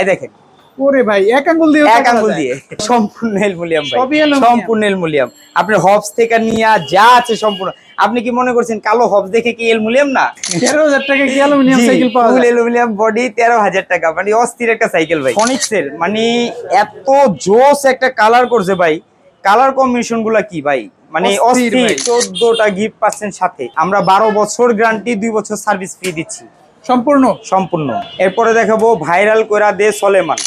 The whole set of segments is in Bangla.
এই দেখেন ওরে ভাই এক আঙ্গুল দিয়ে এক আঙ্গুল দিয়ে সম্পূর্ণ অ্যালুমিনিয়াম ভাই, সবই অ্যালুমিনিয়াম। সম্পূর্ণ অ্যালুমিনিয়াম। আপনার হবস থেকে নিয়ে যা আছে সম্পূর্ণ। আপনি কি মনে করছেন কালো হবস দেখে কি অ্যালুমিনিয়াম না? 13,000 টাকা কি অ্যালুমিনিয়াম সাইকেল পাওয়া ফুল যায়? অ্যালুমিনিয়াম বডি 13,000 টাকা, মানে অস্থির একটা সাইকেল ভাই। ফনিক্সের মানে এত জোস একটা কালার করছে ভাই, কালার কম্বিনেশন গুলা কি ভাই, মানে অস্থির অস্থির। ভাই। 14টা গিফট পাচ্ছেন সাথে। আমরা 12 বছর গ্যারান্টি, 2 বছর সার্ভিস ফ্রি দিচ্ছি সম্পূর্ণ সম্পূর্ণ। এরপরে দেখাবো ভাইরাল কইরা দে সলেমান।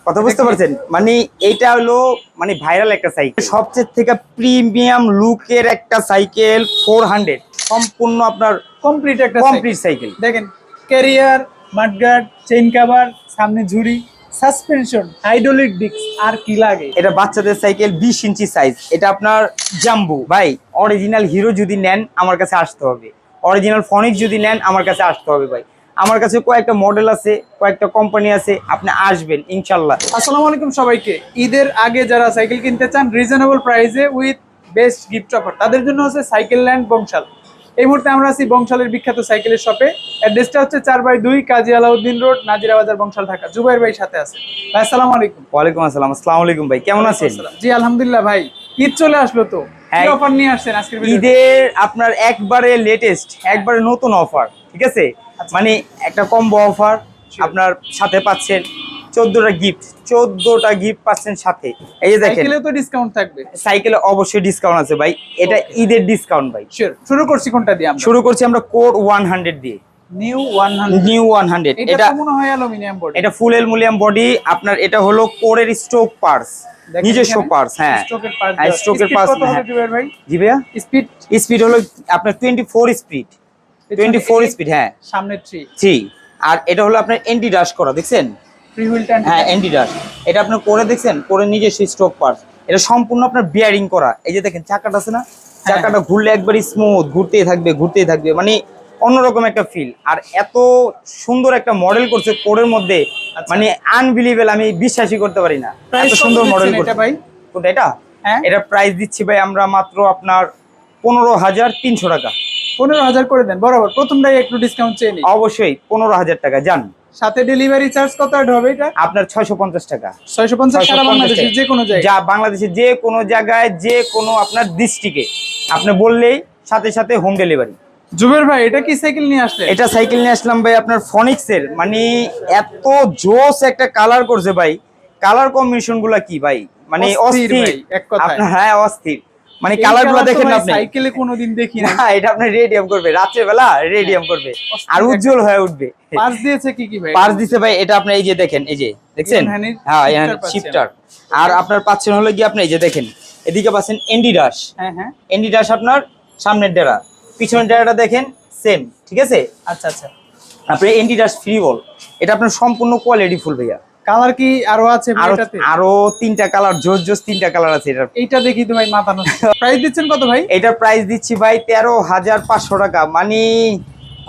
কথা বুঝতে পারছেন? মানে এইটা হলো মানে ভাইরাল একটা সাইকেল, সবচেয়ে থেকে প্রিমিয়াম লুকের একটা সাইকেল 400, সম্পূর্ণ আপনার কমপ্লিট একটা কমপ্লিট সাইকেল। দেখেন ক্যারিয়ার, মাডগার্ড, চেইন কভার, সামনে ঝুড়ি, সাসপেনশন, হাইড্রোলিক ডিস্ক, আর কি লাগে? এটা বাচ্চাদের সাইকেল, 20 ইঞ্চি সাইজ। এটা আপনার জাম্বু ভাই। অরিজিনাল হিরো যদি নেন আমার কাছে আসতে হবে, অরিজিনাল ফনিক্স যদি নেন আমার কাছে আসতে হবে ভাই। আমার কাছে কয়েকটা মডেল আছে, কয়েকটা কোম্পানি আছে, আপনি আসবেন ইনশাল্লাহ। আসসালামু আলাইকুম সবাইকে। ঈদের আগে যারা সাইকেল কিনতে চান রিজনেবল প্রাইসে উইথ বেস্ট গিফট অফার, তাদের জন্য হচ্ছে সাইকেল ল্যান্ড বংশাল। এই মুহূর্তে আমরা আছি বংশালের বিখ্যাত সাইকেলের শপে। অ্যাড্রেসটা হচ্ছে 4/2 কাজী আলাউদ্দিন রোড, নাজিরা বাজার, বংশাল, ঢাকা। জুবাইর ভাই সাথে আছে। ভাই আসসালামু আলাইকুম। ওয়ালাইকুম আসসালাম। আসসালামু আলাইকুম ভাই, কেমন আছেন? জি আলহামদুলিল্লাহ ভাই, ঈদ চলে আসলো তো, কি হ্যাঁ। অফার নিয়ে আসছেন আজকের ভিডিওতে? ঈদের আপনার একবারে লেটেস্ট, একবারে নতুন অফার, ঠিক আছে? মানে একটা কম্বো অফার আপনার সাথে পাচ্ছেন 14টা গিফট, 14টা গিফট পাচ্ছেন সাথে। এই যে দেখেন, সাইকেলে তো ডিসকাউন্ট থাকবে। সাইকেলে অবশ্যই ডিসকাউন্ট আছে ভাই, এটা ঈদের ডিসকাউন্ট ভাই। শিওর। শুরু করছি কোনটা দিয়ে আমরা? শুরু করছি আমরা কোর 100 দিয়ে। নিউ 100। নিউ 100 এটা তো মনে হয় অ্যালুমিনিয়াম বডি। এটা ফুল অ্যালুমিনিয়াম বডি আপনার। এটা হলো কোরের স্ট্রোক পার্টস, নিজস্ব পার্টস। হ্যাঁ, স্ট্রোকের পার্ট। স্ট্রোকের পার্টস। কত হবে জুবাইর ভাই? জি ভাইয়া, স্পিড স্পিড হলো আপনার 24 স্পিড, 24 স্পিড। হ্যাঁ, সামনে 3। জি। আর এটা হলো আপনার এন্টি ডাশ করা, দেখছেন? Free wheel turn. হ্যাঁ, এন্টি ডাশ। এটা আপনার করে দেখছেন, করে নিজস্ব স্ট্রোক পার্টস। এটা সম্পূর্ণ আপনার বিয়ারিং করা। এই যে দেখেন চাকাটা আছে না, চাকাটা ঘুরলে একবারই স্মুথ, ঘুরতেই থাকবে ঘুরতেই থাকবে, মানে অন্যরকম একটা ফিল। আর এত সুন্দর একটা মডেল করছে কোরের মধ্যে, মানে আনবিলিভেবল, আমি বিশ্বাসই করতে পারি না এত সুন্দর মডেল করছে ভাই। কোনটা এটা? হ্যাঁ, এটা প্রাইস দিচ্ছি ভাই আমরা মাত্র আপনার 15,300 টাকা। 15,000 করে দেন বরাবর। প্রথমটাই একটু ডিসকাউন্ট চেয়ে নিই। অবশ্যই 15,000 টাকা যান। সাথে ডেলিভারি চার্জ কত অ্যাড হবে এটা? আপনার 650 টাকা। 650 সারা বাংলাদেশের যে কোনো জায়গায়। যা বাংলাদেশের যে কোনো জায়গায়, যে কোনো আপনার ডিস্ট্রিক্টে আপনি বললেই সাথে সাথে হোম ডেলিভারি। জুবের ভাই এটা কি সাইকেল নিয়ে আসলে? এটা সাইকেল নিয়ে আসলাম ভাই আপনার ফনিক্সের, মানে এত জোস একটা কালার করছে ভাই, কালার কম্বিনেশন গুলা কি ভাই, মানে অস্থির ভাই এক কথা। আপনার। হ্যাঁ, অস্থির, মানে কালার গুলা দেখেন না আপনি, সাইকেলে কোনোদিন দেখি না। এটা আপনার রেডিয়াম করবে, রাত্রে বেলা রেডিয়াম করবে আর উজ্জ্বল হয়ে উঠবে। পার্স দিয়েছে কি কি ভাই? পার্স দিছে ভাই, এটা আপনার এই যে দেখেন, এই যে দেখছেন, হ্যাঁ শিফটার। আর আপনার পাচ্ছেন হলো কি আপনি এই যে দেখেন, এদিকে পাচ্ছেন এন্ডি ডাশ। হ্যাঁ হ্যাঁ, এন্ডি ডাশ আপনার সামনের ডেরা, পিছনের ডেরাটা দেখেন সেম, ঠিক আছে? আচ্ছা আচ্ছা। আপনি এন্ডি ডাশ ফ্রি বল, এটা আপনার সম্পূর্ণ কোয়ালিটি ফুল ভাইয়া। কালার কি আরো আছে এটাতে? আরো 3টা কালার, জোস জোস 3টা কালার আছে এটা। এইটা দেখি তো ভাই মাথা নষ্ট। প্রাইস দিচ্ছেন কত ভাই? এটার প্রাইস দিচ্ছি ভাই 13,500 টাকা। মানে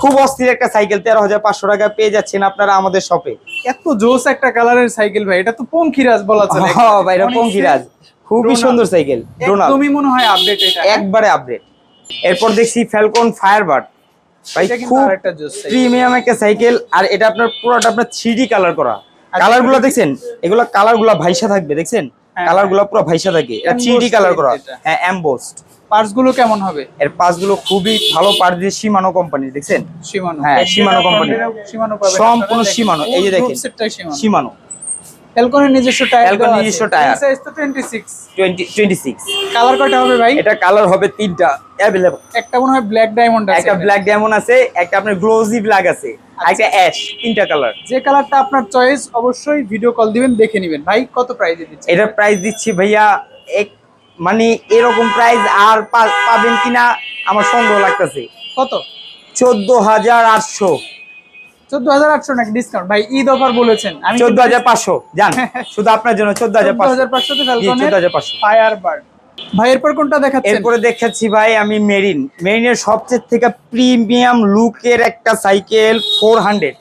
খুব অস্থির একটা সাইকেল, 13,500 টাকা পেয়ে যাচ্ছেন আপনারা আমাদের শপে। এত জোস একটা কালারের সাইকেল ভাই, এটা তো পঙ্খিরাজ বলা চলে। হ্যাঁ ভাই, এটা পঙ্খিরাজ, খুবই সুন্দর সাইকেল। একদমই মনে হয় আপডেট এটা, একবারে আপডেট। এরপর দেখছি ফ্যালকন ফায়ারবার্ড ভাই, খুব একটা জোস প্রিমিয়াম একটা সাইকেল। আর এটা আপনার পুরোটা আপনার 3D কালার করা। কালার গুলো দেখছেন, এগুলো কালার গুলা ভাইসা থাকবে, দেখছেন? কালার গুলো পুরো ভাইসা থাকে, এটা 3D কালার করা। হ্যাঁ, এমবোসড। পার্টস গুলো কেমন হবে? এর পার্টস গুলো খুবই ভালো পার্টস দিয়ে শিমানো কোম্পানি, দেখছেন? শিমানো। হ্যাঁ, শিমানো কোম্পানি, শিমানো পাবেন, সম্পূর্ণ শিমানো। এই যে দেখেন শিমানো। ফ্যালকনের নিজস্ব টায়ার। ফ্যালকন নিজস্ব টায়ার। সাইজ তো 26। 26। কালার কয়টা হবে ভাই? এটা কালার হবে 3টা अवेलेबल। একটা মনে হয় ব্ল্যাক ডায়মন্ড আছে, একটা ব্ল্যাক ডায়মন্ড আছে, একটা আপনার গ্লোজি ব্ল্যাক আছে, একটা অ্যাশ। 3টা কালার। যে কালারটা আপনার চয়েস অবশ্যই ভিডিও কল দিবেন, দেখে নেবেন। ভাই কত প্রাইসে দিচ্ছেন? এটার প্রাইস দিচ্ছি ভাইয়া মানে এরকম প্রাইস আর পাবেন কিনা আমার সন্দেহ লাগতেছে। কত? 14,800। 14,800 নাকি ডিসকাউন্ট? ভাই ঈদ অফার বলেছেন, আমি 14,500 জান, শুধু আপনার জন্য 14,500। 14,500 তে ফ্যালকনের 14,500 ফায়ারবার্ড। ভাই এরপর কোনটা দেখাচ্ছেন? এরপরে দেখাচ্ছি ভাই আমি মেরিনের সবচেয়ে থেকে প্রিমিয়াম লুকের একটা সাইকেল 400।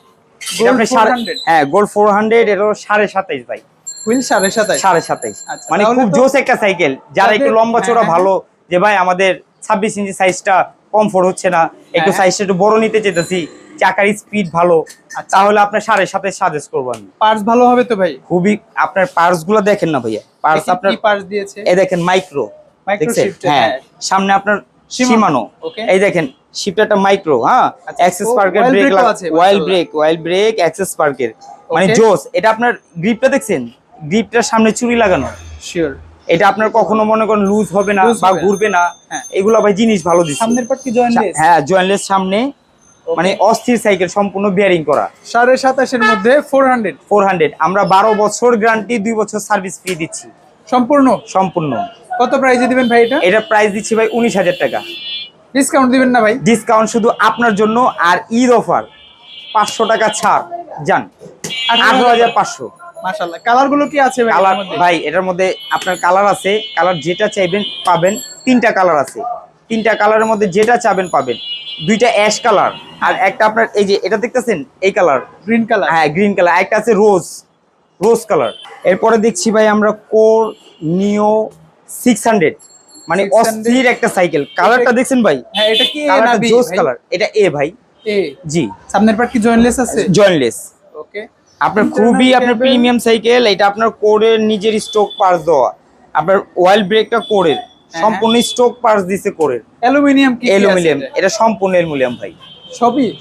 হ্যাঁ, গোল্ড 400। এর 27.5 ভাই, হুইল 27.5। 27.5, আচ্ছা, মানে খুব জোস একটা সাইকেল। যারা একটু লম্বা চওড়া ভালো, যে ভাই আমাদের 26 ইঞ্চি সাইজটা কমফোর্ট হচ্ছে না, একটু সাইজটা একটু বড় নিতে চাইতেছি, চাকার স্পিড ভালো, তাহলে আপনার 7.5 সাজেস্ট করবো আমি। পার্টস ভালো হবে তো ভাই? খুবই, আপনার পার্টস গুলো দেখেন না ভাইয়া, পার্টস আপনার কি পার্টস দিয়েছে? এই দেখেন মাইক্রো, মাইক্রো দেখছেন? শিফট, হ্যাঁ, সামনে আপনার শিমানো, ওকে। এই দেখেন শিফটারটা মাইক্রো, হ্যাঁ, অ্যাক্সেস পার্কের ব্রেক, অয়েল ব্রেক অ্যাক্সেস পার্কের, মানে জোস। এটা আপনার গ্রিপটা দেখছেন, গ্রিপটার সামনে চুরি লাগানো, শিওর। এটা আপনার কখনো মনে করেন লুজ হবে না বা ঘুরবে না, এগুলো ভাই জিনিস ভালো দিচ্ছে। সামনের পার্ট কি জয়েন্টলেস? হ্যাঁ, জয়েন্টলেস সামনে, মানে অস্থির সাইকেল, সম্পূর্ণ বিয়ারিং করা। 27.5 এর মধ্যে 400। আমরা 12 বছর গ্যারান্টি, 2 বছর সার্ভিস ফ্রি দিচ্ছি সম্পূর্ণ। কত প্রাইসে দিবেন ভাই এটা? এটা প্রাইস দিচ্ছি ভাই 19,000 টাকা। ডিসকাউন্ট দিবেন না ভাই? ডিসকাউন্ট শুধু আপনার জন্য, আর ঈদ অফার 500 টাকা ছাড়, যান 18,500। মাশাআল্লাহ। কালার গুলো কি আছে ভাই? কালার ভাই এটার মধ্যে আপনার কালার আছে, কালার যেটা চাইবেন পাবেন। 3টা কালার আছে, 3টা কালারের মধ্যে যেটা চাবেন পাবেন। 2টা অ্যাশ কালার, আর একটা আপনার এই যে এটা দেখতেছেন এই কালার, গ্রিন কালার। হ্যাঁ গ্রিন কালার, একটা আছে রোজ কালার। এরপরে দেখছি ভাই আমরা কোর নিও 600, মানে অস্থির একটা সাইকেল। কালারটা দেখছেন ভাই? হ্যাঁ, এটা কি কালারটা জোস কালার। এটা এ ভাই, এ। জি। সামনের পার্ট কি জয়েন্টলেস আছে? জয়েন্টলেস। ওকে। আপনার খুবই আপনার প্রিমিয়াম সাইকেল। এটা আপনার কোরের নিজের স্টক পার্টস দেওয়া, আপনার অয়েল ব্রেকটা কোরের, সম্পূর্ণ স্টক পার্টস দিছে কোরের। অ্যালুমিনিয়াম কি? অ্যালুমিনিয়াম, এটা সম্পূর্ণ অ্যালুমিনিয়াম ভাই,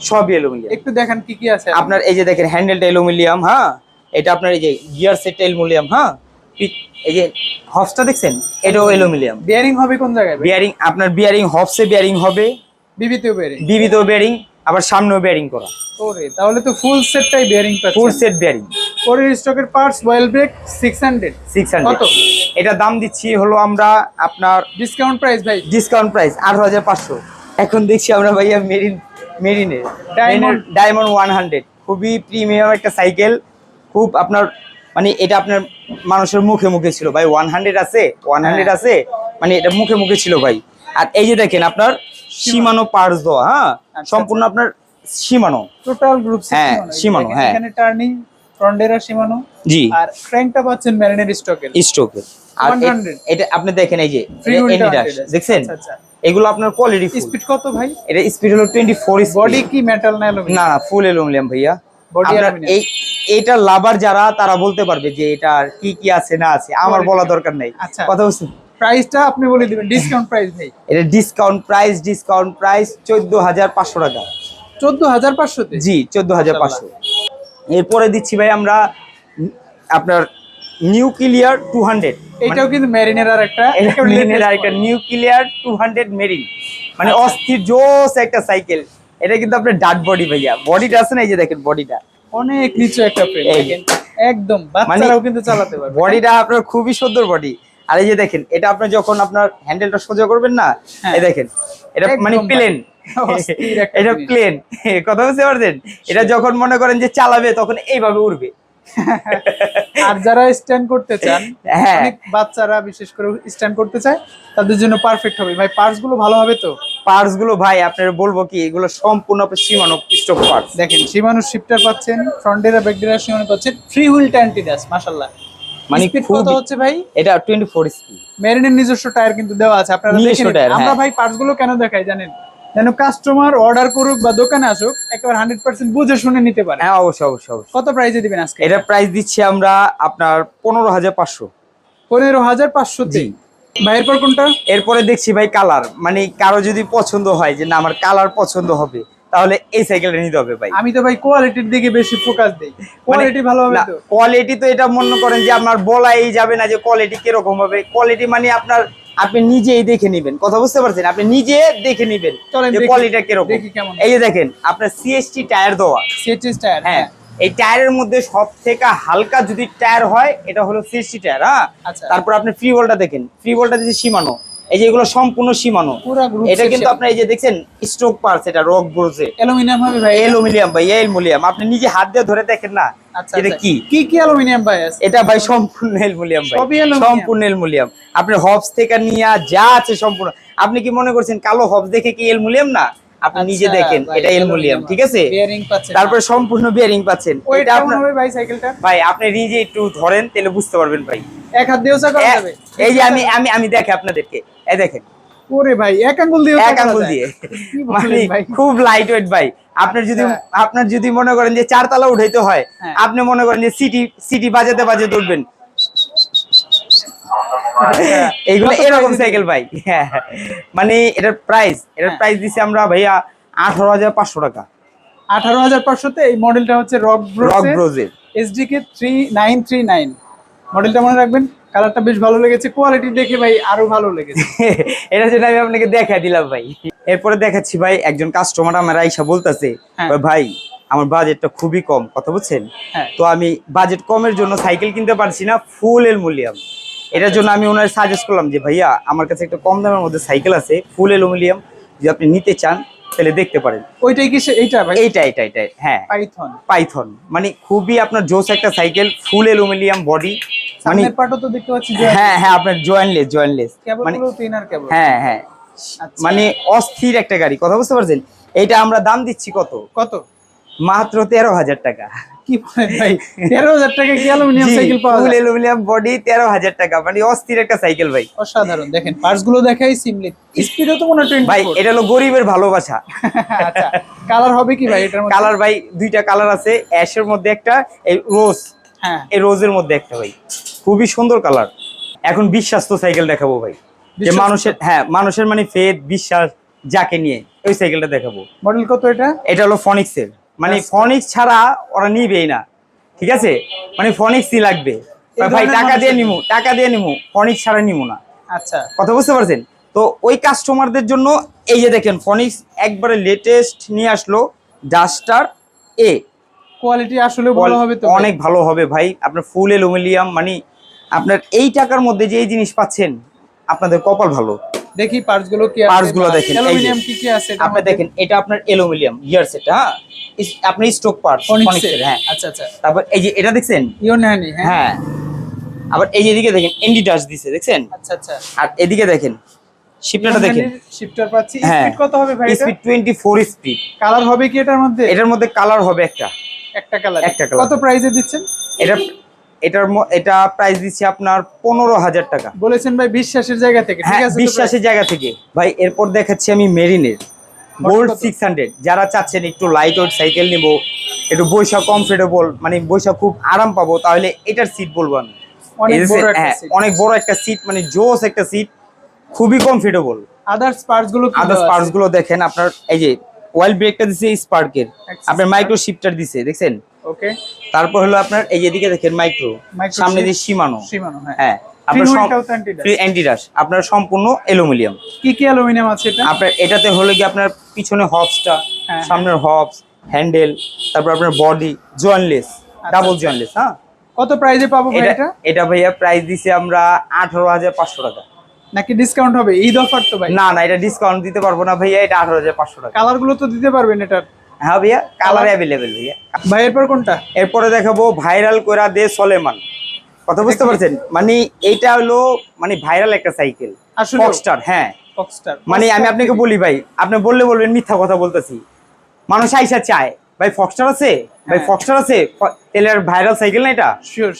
সবই অ্যালুমিনিয়াম। একটু দেখান কি কি আছে আপনার এই যে দেখেন হ্যান্ডেলটা অ্যালুমিনিয়াম, হ্যাঁ, এটা আপনার এই যে গিয়ার সেটটা অ্যালুমিনিয়াম, হ্যাঁ, এই যে হবসটা দেখছেন, এটাও অ্যালুমিনিয়াম। বিয়ারিং হবে কোন জায়গায়? বিয়ারিং আপনার বিয়ারিং হবসে বিয়ারিং হবে, বিবিতেও বিয়ারিং, আবার সামনেও বিয়ারিং করা। ওরে, তাহলে তো ফুল সেটটাই বিয়ারিং পাচ্ছেন। Full set bearing. পরের স্টকের পার্টস অয়েল ব্রেক 600। কত? এটা দাম দিচ্ছি হলো আমরা আপনার ডিসকাউন্ট প্রাইস ভাই, ডিসকাউন্ট প্রাইস 18,500। এখন দেখছি আমরা ভাইয়া মেরিনের ডায়মন্ড 100, খুবই প্রিমিয়াম একটা সাইকেল। খুব আপনার মানে এটা আপনার মানুষের মুখে মুখে ছিল ভাই, 100 আছে, 100 আছে, মানে এটা মুখে মুখে ছিল ভাই। আর এই যে দেখেন আপনার শিমানো পার্টস দেওয়া, হ্যাঁ, সম্পূর্ণ আপনার শিমানো টোটাল গ্রুপ। হ্যাঁ, শিমানো, হ্যাঁ, এখানে টার্নিং ফ্রন্টেরা শিমানো, জি, আর ক্র্যাঙ্কটা পাচ্ছেন মেরিনের স্টকের। আর 100। এটা আপনি দেখেন এই যে এডিডাস দেখছেন, আচ্ছা। এগুলো আপনার কোয়ালিটি ফুল। স্পিড কত ভাই? এটা স্পিড হলো 24 স্পিড। বডি কি মেটাল না অ্যালুমিনিয়াম? না, ফুল অ্যালুমিনিয়াম ভাইয়া। বডি আপনার অ্যালুমিনিয়াম। এইটা লাভার যারা, তারা বলতে পারবে যে এটা কি কি আছে না আছে, আমার বলা দরকার নাই। আচ্ছা, কথা বুঝছেন? প্রাইসটা আপনি বলে দিবেন। ডিসকাউন্ট প্রাইস ভাই? এটা ডিসকাউন্ট প্রাইস 14,500 টাকা। 14,500 তে? জি, 14,500। এরপরে দিচ্ছি ভাই আমরা আপনার নিউক্লিয়ার 200। এটাও কিন্তু মেরিনের আর একটা নিউক্লিয়ার 200 মেরিন, মানে অস্থির জোস একটা সাইকেল। এটা কিন্তু আপনার ডাট বডি ভাইয়া, বডিটা আছে না, এই যে দেখেন বডিটা অনেক নিচু একটা ফ্রেম, একদম বাচ্চারাও কিন্তু চালাতে পারবে। বডিটা আপনার খুবই সুন্দর বডি। আর এই যে দেখেন, এটা আপনার যখন আপনার হ্যান্ডেলটা সোজা করবেন না, এই দেখেন এটা মানে প্লেন, এটা প্লেন। কথা বুঝতে পারছেন? এটা যখন মনে করেন যে চালাবে, তখন এইভাবে উড়বে। আর যারা স্ট্যান্ড করতে চান, অনেক বাচ্চারা বিশেষ করে স্ট্যান্ড করতে চায়, তাদের জন্য পারফেক্ট হবে ভাই। পার্টস গুলো ভালো হবে তো? পার্টস গুলো ভাই আপনার বলবো কি, এগুলো সম্পূর্ণ আপনার শিমানো স্টক পার্টস। দেখেন শিমানো শিফটার পাচ্ছেন, ফ্রন্টেরা ব্যাকডেরা শিমানো পাচ্ছেন, ফ্রি হুইল ট্যান্টিডাস, মাশাআল্লাহ। মানে স্পিড কত হচ্ছে ভাই? এটা 24 স্পিড। মেরিনের নিজস্ব টায়ার কিন্তু দেওয়া আছে, আপনারা দেখেন। আমরা ভাই পার্টস গুলো কেন দেখাই জানেন? যেন কাস্টমার অর্ডার করুক বা দোকানে আসুক, একেবারে 100% বুঝে শুনে নিতে পারে। হ্যাঁ, অবশ্যই। কত প্রাইসে দিবেন আজকে? এটা প্রাইস দিচ্ছি আমরা আপনার 15,500। 15,500 তে ভাই। এরপর কোনটা? এরপরে দেখছি ভাই কালার, মানে কারো যদি পছন্দ হয় যে না আমার কালার পছন্দ হবে, তাহলে এই সাইকেলটা নিতে হবে ভাই। আমি তো ভাই কোয়ালিটির দিকে বেশি ফোকাস দেই। কোয়ালিটি ভালো হবে তো? কোয়ালিটি তো এটা মনে করেন যে আপনার বলাই যাবে না যে কোয়ালিটি কিরকম হবে। কোয়ালিটি মানে আপনি নিজেই দেখে নেবেন। কথা বুঝতে পারছেন? আপনি নিজে দেখে নেবেন যে কোয়ালিটিটা কিরকম। এই যে দেখেন আপনার সিএসটি টায়ার দেওয়া, সিএসটি টায়ার। হ্যাঁ, এই টায়ারের মধ্যে সব থেকে হালকা যদি টায়ার হয়, এটা হলো সিএসটি টায়ার। হ্যাঁ, তারপর আপনি ফ্রি বলটা দেখেন, ফ্রি বলটা দিচ্ছে শিমানো, এই যে এগুলো সম্পূর্ণ শিমানো। এটা কিন্তু আপনার এই যে দেখছেন স্ট্রোক পার্টস, এটা রক ব্রোজে অ্যালুমিনিয়াম হবে ভাই? অ্যালুমিনিয়াম ভাই, অ্যালুমিনিয়াম। আপনি নিজে হাত দিয়ে ধরে দেখেন না এটা কি কি অ্যালুমিনিয়াম ভাই আছে? এটা ভাই সম্পূর্ণ অ্যালুমিনিয়াম ভাই, সম্পূর্ণ অ্যালুমিনিয়াম। আপনি হবস থেকে নিয়ে যা আছে সম্পূর্ণ। আপনি কি মনে করছেন কালো হবস দেখে কি অ্যালুমিনিয়াম না? আপনি নিজে দেখেন এটা অ্যালুমিনিয়াম, ঠিক আছে? তারপর সম্পূর্ণ বিয়ারিং পাচ্ছেন। এটা আপনার হবে ভাই সাইকেলটা? ভাই আপনি নিজে একটু ধরেন, তাহলে বুঝতে পারবেন ভাই। এক হাত দিয়েও চাকা যাবে? এই যে আমি দেখে আপনাদেরকে, এই দেখেন। ওরে ভাই, এক আঙ্গুল দিয়ে মানে খুব লাইট ওয়েট ভাই। আপনার যদি মনে করেন যে 4 তলা উঠাইতে হয়, হ্যাঁ। আপনি মনে করেন যে সিটি বাজাতে বাজাতে উঠবেন, এইগুলো কত এরকম price সাইকেল ভাই। হ্যাঁ, মানে এটার প্রাইস দিছি আমরা ভাইয়া 18,500 টাকা। 18,500 এই মডেলটা হচ্ছে রক রক ব্রোসের ব্রোজের এসডিকে 3939 মডেলটা মনে রাখবেন। কালারটা বেশ ভালো লেগেছে, কোয়ালিটি দেখে ভাই আরো ভালো লেগেছে। এটা যেটা আমি আপনাকে দেখাই দিলাম ভাই। এরপরে দেখাচ্ছি ভাই, একজন কাস্টমার আমার আইসা বলতেছে, হ্যাঁ। ভাই আমার বাজেটটা খুবই কম, কথা বুঝছেন, হ্যাঁ। তো আমি বাজেট কমের জন্য সাইকেল কিনতে পারছি না ফুল অ্যালুমিনিয়াম। এটার জন্য আমি ওনার সাজেস্ট করলাম যে ভাইয়া আমার কাছে একটা কম দামের মধ্যে সাইকেল আছে ফুল অ্যালুমিনিয়াম, যদি আপনি নিতে চান তাহলে দেখতে পারেন। ওইটাই কি এইটা ভাই? এইটা হ্যাঁ, পাইথন, মানে খুবই আপনার জোস একটা সাইকেল, ফুল অ্যালুমিনিয়াম বডি, মানে সামনের পাটও তো দেখতে পাচ্ছি যে হ্যাঁ আপনার জয়েন্টলেস মানে কেবলগুলো তিনার কেবল। হ্যাঁ, আচ্ছা। মানে অস্থির একটা গাড়ি, কথা বুঝতে পারছেন। এটা আমরা দাম দিচ্ছি কত, মাত্র 13,000 টাকা। কি বলেন ভাই, 13,000 টাকা কি অ্যালুমিনিয়াম সাইকেল পাওয়া ফুল যায়? অ্যালুমিনিয়াম বডি 13,000 টাকা, মানে অস্থির একটা সাইকেল ভাই। অসাধারণ, দেখেন পার্টস গুলো দেখাই সিমলেস, স্পিডও তো মনে হয় 24। ভাই এটা হলো গরিবের ভালোবাসা। আচ্ছা, কালার হবে কি ভাই এটার মধ্যে? কালার ভাই দুইটা কালার আছে, অ্যাশের মধ্যে একটা, এই রোজ, হ্যাঁ, এই রোজের মধ্যে একটা ভাই, খুবই সুন্দর কালার। এখন বিশ্বাস্ত সাইকেল দেখাবো ভাই, যে মানুষের মানে ফেথ বিশ্বাস যাকে নিয়ে ওই সাইকেলটা দেখাবো। মডেল কত এটা? এটা হলো ফনিক্সের, মানে ফনিক্স ছাড়া ওরা নিবেই না, ঠিক আছে, মানে ফনিক্সই লাগবে ভাই, টাকা দিয়ে নিমু ফনিক্স ছাড়া নিমু না। আচ্ছা, কথা বুঝতে পারছেন। তো ওই কাস্টমারদের জন্য এই যে দেখেন ফনিক্স একবারে লেটেস্ট নিয়ে আসলো, ডাস্টার এ, কোয়ালিটি আসলে ভালো হবে তো? অনেক ভালো হবে ভাই, আপনার ফুল অ্যালুমিনিয়াম, মানে আপনার এই টাকার মধ্যে যে এই জিনিস পাচ্ছেন, আপনাদের কপাল ভালো। দেখি পার্টস গুলো কি আছে, পার্টস গুলো দেখেন, অ্যালুমিনিয়াম কি আছে আপনি দেখেন, এটা আপনার অ্যালুমিনিয়াম গিয়ার সেট, হ্যাঁ আপনি স্টক পার্টস ফনিক্সের, হ্যাঁ। আচ্ছা। তারপর এই যে এটা দেখছেন ইওনানি, হ্যাঁ, আবার এই যে এদিকে দেখেন এনডি ডাশ দিছে, দেখছেন। আচ্ছা, আর এদিকে দেখেন শিফটারটা দেখেন, শিফটার পাচ্ছি। হ্যাঁ, স্পিড কত হবে ভাই এটা? Speed 24 speed. কালার হবে কি এটার মধ্যে? এটার মধ্যে কালার হবে একটা কালার। একটা কালার। কত প্রাইসে দিচ্ছেন এটা প্রাইস দিচ্ছি আপনার 15,000 টাকা। বলেছেন ভাই বিশ্বাসের জায়গা থেকে, ঠিক হ্যাঁ, আছে, বিশ্বাসের জায়গা থেকে ভাই। এরপর দেখাচ্ছি আমি মেরিনের গোল্ড 600, যারা চাচ্ছেন একটু লাইট ওয়েট সাইকেল নিব, একটু বৈশা কমফোর্টেবল, মানে বৈশা খুব আরাম পাবো, তাহলে এটার সিট বলবো আমি। অনেক বড় একটা সিট, মানে জোস একটা সিট, খুবই কমফোর্টেবল। আদার্স পার্টস গুলো দেখেন, আপনার এই যে অয়েল ব্রেকটা দিছে স্পার্কের, আপনার মাইক্রো শিফটার দিছে, দেখছেন। ওকে, তারপর হলো আপনার এই যে এদিকে দেখেন মাইক্রো, সামনে যে সীমানো, হ্যাঁ আপনার অ্যান্টিডাস, আপনার সম্পূর্ণ অ্যালুমিনিয়াম। কি অ্যালুমিনিয়াম আছে এটা? আপনার এটাতে হলো কি আপনার পিছনে হবসটা, সামনের হবস, হ্যান্ডেল, তারপর আপনার বডি জয়েন্টলেস, ডাবল জয়েন্টলেস। হ্যাঁ, কত প্রাইসে পাবো ভাই এটা? এটা ভাইয়া প্রাইস দিছি আমরা 18,500 টাকা। নাকি ডিসকাউন্ট হবে? ঈদ অফার তো ভাই। না এটা ডিসকাউন্ট দিতে পারবো না ভাইয়া, এটা 18,500 টাকা। কালার গুলো তো দিতে পারবেন এটার? হ্যাঁ ভাইয়া, কালার অ্যাভেলেবেল ভাইয়া। ভাই এরপর কোনটা? এরপরে দেখাবো ভাইরাল কইরা দে সলেমান, কথা বুঝতে পারছেন, মানে এইটা হলো মানে ভাইরাল একটা সাইকেল, ফক্সস্টার। হ্যাঁ, ফক্সস্টার, মানে আমি আপনাকে বলি ভাই, আপনি বলবেন মিথ্যা কথা বলতেছি, মানুষ আইসা চায় ভাই ফক্সস্টার আছে, ভাই ফক্সস্টার আছে, তাহলে আর ভাইরাল সাইকেল না এটা? শিওর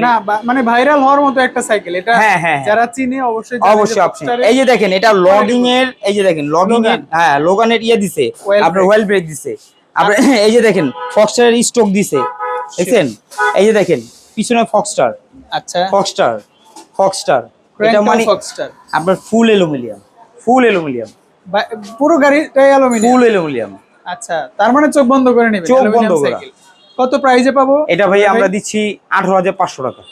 না, মানে ভাইরাল হওয়ার মতো একটা সাইকেল এটা। হ্যাঁ, যারা চিনে অবশ্যই আপনি এই যে দেখেন, এটা লগিং এর, এই যে দেখেন লগিং এর, হ্যাঁ লোগানের ইয়ে দিছে, আপনার ওয়েল ব্রেক দিছে, আপনার এই যে দেখেন ফক্সস্টারের স্টক দিছে, দেখছেন। এই যে দেখেন পিছনে ফক্সস্টার, আচ্ছা ফক্সস্টার, এটা মানে ফক্সস্টার আপনার ফুল অ্যালুমিনিয়াম, পুরো গাড়িটাই অ্যালুমিনিয়াম। আচ্ছা, তার মানে চোখ বন্ধ করে নেবেন, চোখ বন্ধ করে। কত প্রাইসে পাবো এটা ভাই আমরা দিচ্ছি 18,500 টাকা।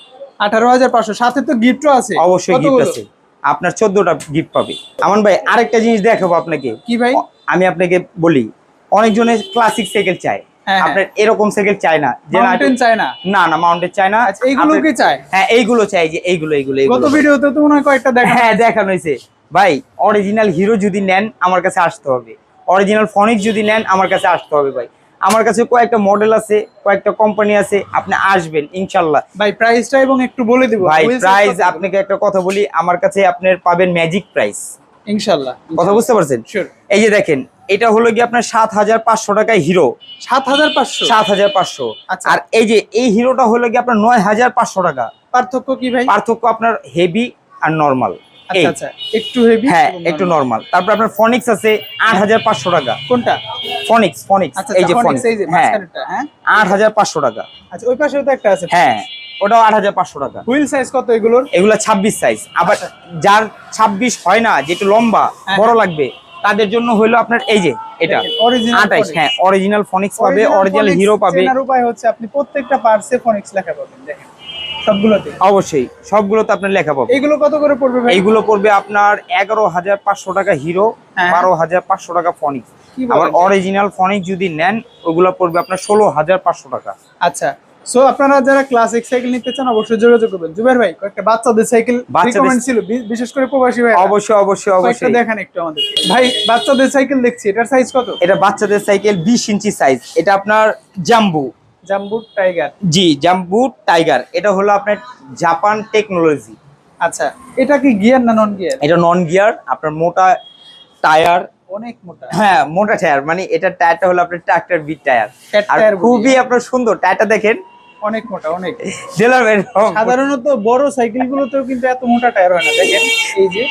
18,500, সাথে তো গিফটও আছে? অবশ্যই গিফট আছে, আপনার 14টা গিফট পাবে। আমান ভাই আরেকটা জিনিস দেখাবো আপনাকে। কি ভাই? আমি আপনাকে বলি, অনেকজনের ক্লাসিক সাইকেল চায়, আপনার এরকম সাইকেল চায় না, যে মাউন্টেন চায় না। না মাউন্টেন চায় না, এইগুলো কি চায়? হ্যাঁ এইগুলো চাই, যে এইগুলো গত ভিডিওতে তো মনে হয় কয়েকটা দেখানো হয়েছে ভাই। অরিজিনাল হিরো যদি নেন আমার কাছে আসতে হবে, অরিজিনাল ফনিক্স যদি নেন আমার কাছে আসতে হবে ভাই। আমার কাছে কয়েকটা মডেল আছে, কয়েকটা কোম্পানি আছে, আপনি আসবেন ইনশাআল্লাহ। ভাই প্রাইসটা এবং একটু বলে দিব ভাই। প্রাইস আপনাকে একটা কথা বলি, আমার কাছে আপনার পাবেন ম্যাজিক প্রাইস ইনশাআল্লাহ। কথা বুঝতে পারছেন? এই যে দেখেন, এটা হলো কি আপনার 7,500 টাকায় হিরো। 7,500? আর এই যে এই হিরোটা হলো কি আপনার 9,500 টাকা। পার্থক্য কি ভাই? পার্থক্য আপনার হেভি আর নরমাল। আচ্ছা আচ্ছা, একটু হেভি, হ্যাঁ একটু নরমাল। তারপর আপনার ফনিক্স আছে 8500 টাকা। কোনটা? ফনিক্স, ফনিক্স আচ্ছা এই যে Phoenix, ফনিক্স, এই যে হ্যাঁ মাঝখানেরটা, হ্যাঁ 8500 টাকা। আচ্ছা, ওই পাশেও তো একটা আছে। হ্যাঁ ওটাও 8500 টাকা। হুইল সাইজ কত এগুলোর? এগুলা 26 সাইজ। আবার আচ্ছা। যার 26 হয় না, যেটা লম্বা হ্যাঁ, বড় লাগবে, তাদের জন্য হইলো আপনার এই যে এটা অরিজিনাল 28। হ্যাঁ অরিজিনাল ফনিক্স পাবে, অরিজিনাল হিরো পাবে। চেনার উপায় হচ্ছে আপনি প্রত্যেকটা পার্টসে ফনিক্স লেখা পাবেন, দেখেন সবগুলোতে। অবশ্যই সবগুলোতে আপনার লেখা পাবে। এইগুলো কত করে পড়বে ভাই? এইগুলো পড়বে আপনার 11500 টাকা হিরো, হ্যাঁ। 12500 টাকা ফনিক্স। কি বলেন? আবার অরিজিনাল ফনিক্স যদি নেন ওগুলো পড়বে আপনার 16500 টাকা। আচ্ছা, সো আপনারা যারা ক্লাসিক সাইকেল নিতে চান অবশ্যই যোগাযোগ করবেন। জুবাইর ভাই, কয়েকটা বাচ্চাদের সাইকেল রিকমেন্ড ছিল, বিশেষ করে প্রবাসী ভাই। অবশ্যই অবশ্যই কয়েকটা অবশ্যই দেখান একটু আমাদের ভাই। বাচ্চাদের সাইকেল দেখছি, এটার সাইজ কত? এটা বাচ্চাদের সাইকেল 20 ইঞ্চি সাইজ। এটা আপনার জাম্বু, জাম্বু টাইগার। জি জাম্বু টাইগার। এটা হলো আপনার জাপান টেকনোলজি। আচ্ছা, এটা কি গিয়ার না নন গিয়ার? এটা নন গিয়ার, আপনার মোটা টায়ার। অনেক মোটা। হ্যাঁ মোটা টায়ার, মানে এটা টায়ারটা হলো আপনার ট্রাক্টর বিট টায়ার। Cat আর tire বলি। খুবই আপনার সুন্দর টায়ারটা দেখেন, অনেক মোটা, অনেক। জেলার এরকম। সাধারণত বড় সাইকেল গুলোতেও কিন্তু এত মোটা টায়ার হয় না, দেখেন এই যে।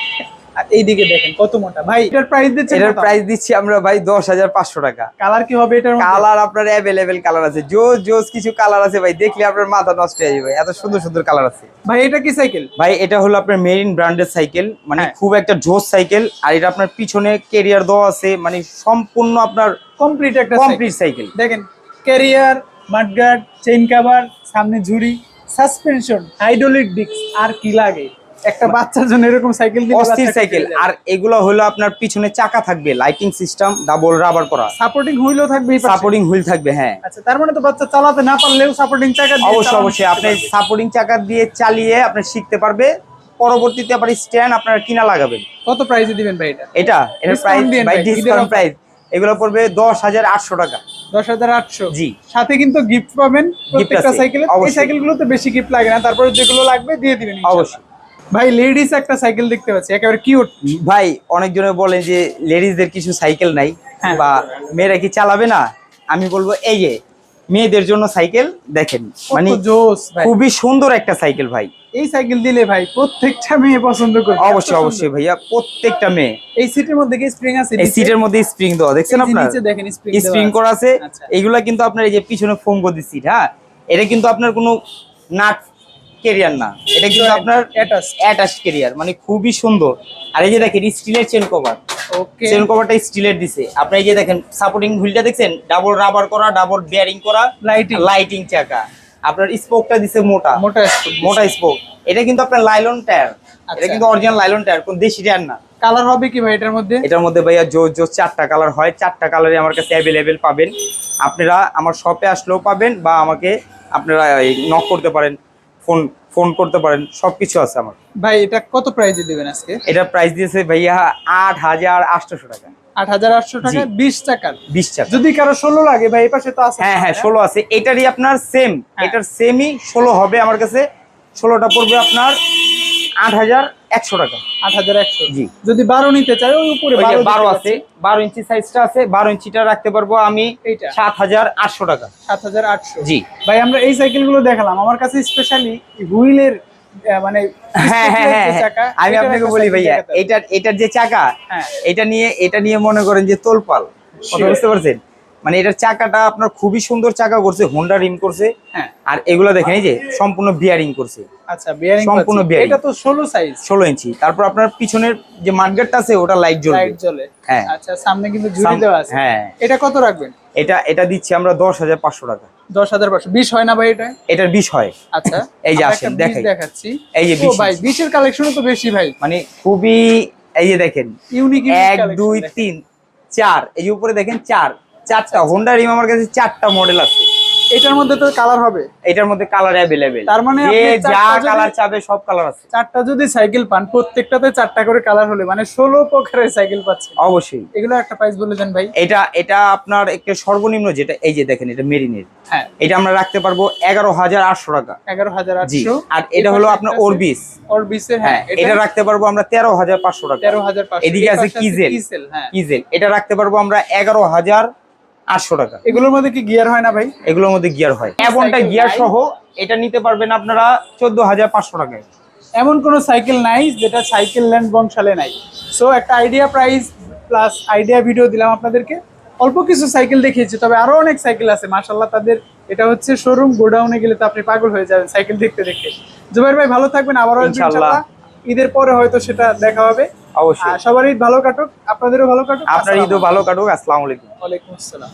আর এইদিকে দেখেন কত মোটা। ভাই এটার প্রাইস দিচ্ছেন? এটার প্রাইস দিচ্ছি আমরা ভাই 10500 টাকা। কালার কি হবে এটার মধ্যে? কালার আপনার অ্যাভেলেবেল কালার আছে, জোস জোস কিছু কালার আছে ভাই, দেখলে আপনার মাথা নষ্ট হয়ে যাবে, এত সুন্দর সুন্দর কালার আছে। ভাই এটা কি সাইকেল? ভাই এটা হলো আপনার মেরিন ব্র্যান্ডের সাইকেল, মানে হ্যাঁ। খুব একটা জোস সাইকেল। আর এটা আপনার পিছনে ক্যারিয়ার দেওয়া আছে, মানে সম্পূর্ণ আপনার কমপ্লিট একটা কমপ্লিট সাইকেল। দেখেন, ক্যারিয়ার, মাডগার্ড, চেইন কভার, সামনে ঝুড়ি, সাসপেনশন, হাইড্রোলিক ডিস্ক, আর কি লাগে? একটা বাচ্চার জন্য এরকম সাইকেল দিলে অস্থির বাচ্চা সাইকেল। খুশি হয়ে আর যাবে। এগুলো হলো আপনার পিছনে চাকা থাকবে, লাইটিং সিস্টেম, ডাবল রাবার করা, সাপোর্টিং হুইলও থাকবে এই পাশে। সাপোর্টিং হুইল থাকবে। হ্যাঁ আচ্ছা, তার মানে তো বাচ্চা চালাতে না পারলেও সাপোর্টিং চাকা দিয়ে অবশ্যই চালানো অবশ্যই শিখতে আপনি পারবে। সাপোর্টিং চাকা দিয়ে চালিয়ে আপনি শিখতে পারবে। পরবর্তীতে আবার স্ট্যান্ড আপনারা কিনা লাগাবেন। কত প্রাইসে দিবেন ভাই এটা? এটার Discount প্রাইস দিয়েন বাই ভাই, ঈদের ডিসকাউন্ট offer। প্রাইস এগুলো পড়বে 10800 টাকা। 10800। জি। সাথে কিন্তু গিফট পাবেন প্রত্যেকটা আছে, সাইকেলে। এই অবশ্যই। সাইকেলগুলোতে বেশি গিফট লাগে না, তারপরে যেগুলো লাগবে দিয়ে দিবেন ইনশাআল্লাহ। অবশ্যই। ভাই লেডিস একটা সাইকেল দেখতে পাচ্ছি, একেবারে কিউট। ভাই অনেকজনে বলেন যে লেডিসদের কিছু সাইকেল নাই, হ্যাঁ। বা মেয়েরা কি চালাবে না। আমি বলবো এই যে মেয়েদের জন্য সাইকেল দেখেন, মানে জোস ভাই। খুবই সুন্দর একটা সাইকেল ভাই। এই সাইকেল দিলে ভাই প্রত্যেকটা মেয়ে পছন্দ করবে। অবশ্যই এত অবশ্যই সুন্দর। ভাইয়া, প্রত্যেকটা মেয়ে। এই সিটের মধ্যে কি স্প্রিং আছে? এই সিটের মধ্যে স্প্রিং দেওয়া দেখছেন এই যে আপনার, নিচে দেখেন স্প্রিং স্প্রিং দেওয়া করা আছে। আচ্ছা। এইগুলা কিন্তু আপনার এই যে পিছনে ফোম গদি সিট, হ্যাঁ এটা কিন্তু আপনার কোনো নাট কেরিয়ার না, এটা কিন্তু আপনার অ্যাটাচ কেরিয়ার, মানে খুবই সুন্দর। আর এই যে দেখেন স্টিলের চেন কভার, ওকে। চেন কভারটা স্টিলের দিছে। আপনি এই যে দেখেন সাপোর্টিং হুইলটা দেখছেন, ডাবল রাবার করা, ডাবল বেয়ারিং করা, লাইটিং চাকা। আপনার স্পোকটা দিছে মোটা মোটা মোটা স্পোক। এটা কিন্তু আপনার লাইলন টায়ার, এটা আচ্ছা। কিন্তু অরিজিনাল লাইলন টায়ার, কোন দেশি টায়ার না। কালার হবে কি ভাই এটার মধ্যে? এটার মধ্যে ভাইয়া জোস জোস 4টা কালার হয়, 4টা কালারে আমার কাছে অ্যাভেলেবেল পাবেন। আপনারা আমার শপে আসলেও পাবেন, বা আমাকে আপনারা নক করতে পারেন, ফোন করতে পারেন, সবকিছু আছে আমার। ভাই এটা কত প্রাইসে দিবেন আজকে? এটার প্রাইস দিয়েছে ভাইয়া 8800 টাকা। 8800 টাকা, জি। 20 টাকার। 20 টাকা। যদি কারো 16 লাগে ভাই, এই পাশে তো আছে। হ্যাঁ হ্যাঁ 16 আছে, এটারই আপনার সেম, হ্যাঁ। এটার সেমই 16 হবে আমার কাছে। 16টা পড়বে আপনার 8100 টাকা। 8100। জি। যদি 12 নিতে চাই, ওই উপরে ওই যে 12 12 আছে, 12 ইঞ্চি সাইজটা আছে, 12 ইঞ্চিটা রাখতে পারবো আমি এইটা 7800 টাকা। 7800। জি। ভাই আমরা এই সাইকেলগুলো দেখালাম, আমার কাছে স্পেশালি হুইলের মানে হ্যাঁ হ্যাঁ হ্যাঁ যে চাকা, আমি এটার আপনাকে একটা বলি সাইকেল ভাইয়া, দেখাতে হবে। এটার যে চাকা, হ্যাঁ। এটা নিয়ে মনে করেন যে তোলপাল, কথা Sure. বুঝতে পারছেন। মানে এটার চাকাটা আপনার খুবই সুন্দর চাকা করছে, হোন্ডা রিম করছে। হ্যাঁ। আর এগুলো দেখেন এই যে সম্পূর্ণ বিয়ারিং করছে, আচ্ছা, বিয়ারিং সম্পূর্ণ পাচ্ছি। bearing। এটা তো 16 সাইজ, 16 ইঞ্চি। তারপর আপনার পিছনের যে মাঠগাটটা আছে ওটা লাইট জ্বলবে। লাইট জ্বলে। হ্যাঁ। আচ্ছা, সামনে কিন্তু ঝুড়ি দেওয়া আছে। হ্যাঁ। এটা কত রাখবেন? এটা দিচ্ছি আমরা 10500 টাকা। 10500। 20 হয় না ভাই এটা? এটার 20 হয়। আচ্ছা, এই যে আমরা আসেন একটা 20 দেখাই, দেখাচ্ছি। এই যে ও 20 ভাই 20 এর কালেকশনও তো বেশি ভাই, মানে খুবই, এই যে দেখেন ইউনিক 1 2 3 4, এই যে উপরে দেখেন 4টা হোন্ডা রিম আমার কাছে 4টা মডেল আছে। এটার মধ্যে তো কালার হবে? এটার মধ্যে কালার অ্যাভেলেবেল, তার মানে যে আপনি যা চারটা যদি- কালার চাবে সব কালার আছে। 4টা যদি সাইকেল পান, প্রত্যেকটাতে 4টা করে কালার হলে মানে 16 প্রকারের সাইকেল পাচ্ছেন। অবশ্যই। এগুলো একটা প্রাইস বলে দেন ভাই। এটা আপনার একটা সর্বনিম্ন যেটা, এই যে দেখেন এটা মেরিনের, হ্যাঁ, এটা আমরা রাখতে পারবো 11800 টাকা। 11800। জি। আর এটা হলো আপনার ওরবিস, অরবিসের, হ্যাঁ এটা রাখতে পারবো আমরা 13500 টাকা। 13500। এদিকে আছে কিজেল, হ্যাঁ, কিজেল এটা রাখতে পারবো আমরা 11800 টাকা। এগুলোর মধ্যে কি গিয়ার হয় না ভাই? এগুলোর মধ্যে গিয়ার হয়, এমনটা গিয়ার সহ এটা নিতে পারবেন আপনারা 14500 টাকায়। এমন কোনো সাইকেল নাই যেটা সাইকেল ল্যান্ড বংশালে নাই। সো একটা idea price plus idea video দিলাম আপনাদেরকে, অল্প কিছু সাইকেল দেখিয়েছি, তবে আরো অনেক সাইকেল আছে মাশাআল্লাহ। তাদের এটা হচ্ছে শোরুম, গোডাউনে গেলে তো আপনি পাগল হয়ে যাবেন সাইকেল দেখতে দেখতে। জুবাইর ভাই ভালো থাকবেন, আবারও আসবেন ইনশাআল্লাহ। ইনশাআল্লাহ। ঈদের পরে হয়তো সেটা দেখা হবে। অবশ্যই। সবার ঈদ ভালো কাটুক, আপনাদেরও ভালো কাটুক। আপনার ঈদও ভালো কাটুক। আসসালামু আলাইকুম। ওয়ালাইকুম আসসালাম।